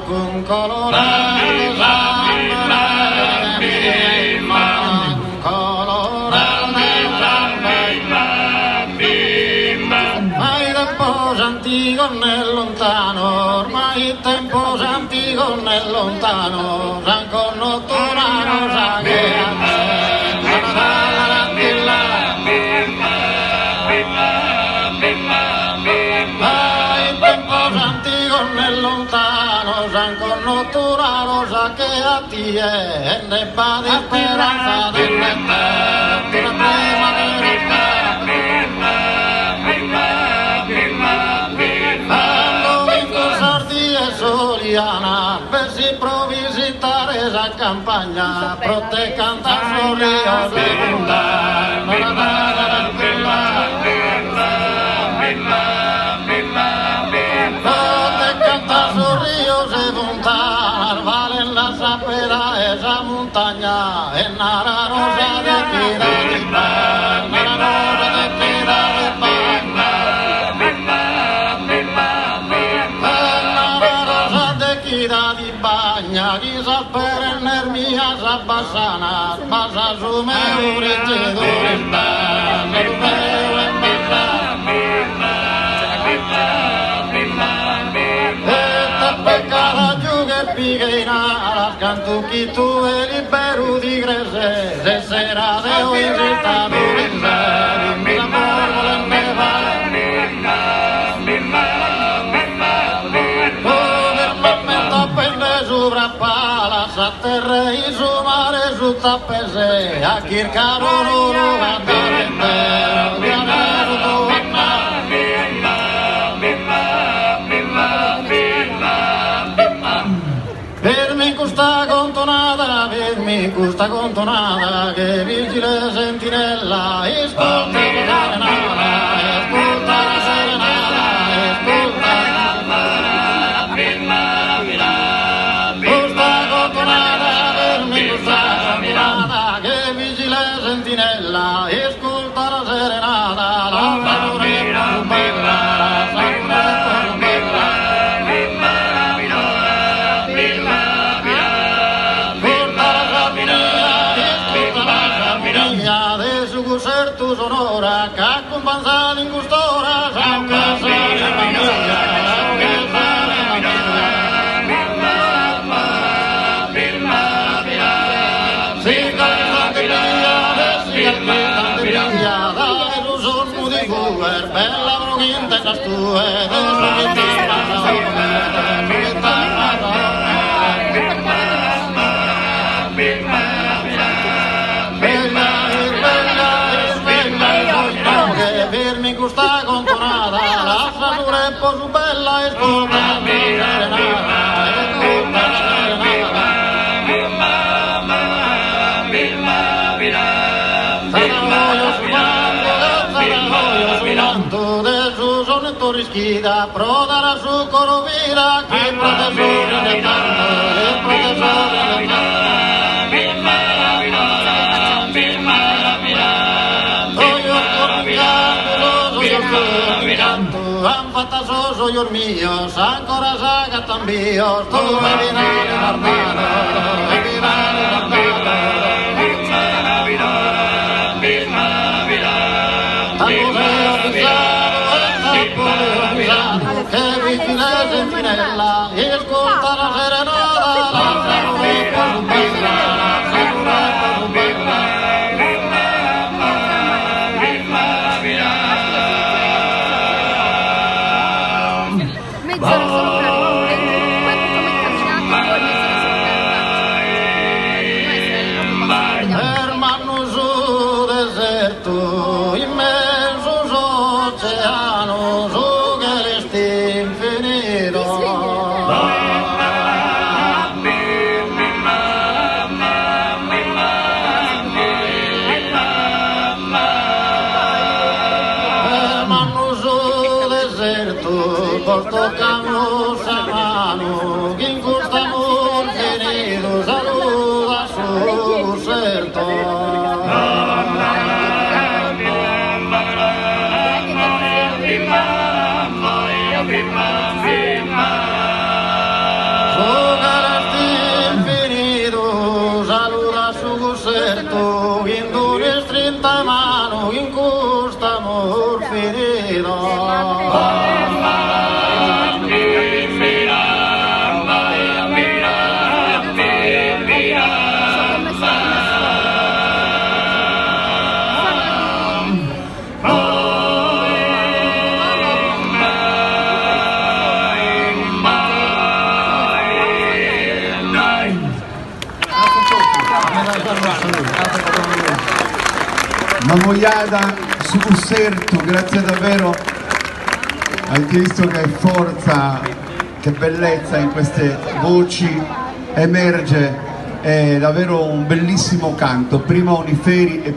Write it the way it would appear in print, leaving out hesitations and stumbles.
con colorare antico nel lontano, ormai il tempo antico nel lontano, San notturano sa che a il tempo antico nel lontano, San notturano sa che a ti è, ne va di speranza dell'età, per si provvisitare la campagna, prote canta sorrio de bunda, prote canta sorrio de bunda, vale la sapera esa montaña, en nara rosa de tira de pan, nara rosa de tira de pan. Di bagna, chi sa per nermia sa bassana, basa su me urite d'orista, e peccata giù che pigheina, canto chi tu e libero di grese, se sera de hoy resta d'orista, mi amor volente vale. Pala terra e su mare su tappese a chircaro loro a Vermi questa contonata, vermi questa contonata che vigile sentinella, ascolta la serenata, ascolta la serenata, ascolta che vigile sentinella, ascolta la serenata, la salurepo bella, la salurepo bella, ascolta la sabinia, de su concerto sonora, che accompanza l'ingustora, sa che sale famiglia. Bella brughinta che stue, vermi questa contonata, la salurepo su bella e ascolta la serenata, ascolta la serenata. De su sonetto rischida, prodara su corovira, chi professore ne canta, il professore ne canta. Han fatta soso io mio, ancora saga tambio, tu mi vinare l'armano, mi vinare l'armano. Che vigile sentinella, ascolta la serenata, la salurepo bella, la salurepo bella. Mezz'ora solo per poi come camminato, Hermano su deserto, immenso oceano, su che resti infinito. Infinito, saluda su concerto, in due strinta mano, in questo amor finito. Una moiada su Busserto, grazie davvero. Avete visto che forza, che bellezza in queste voci emerge, è davvero un bellissimo canto. Prima Oniferi e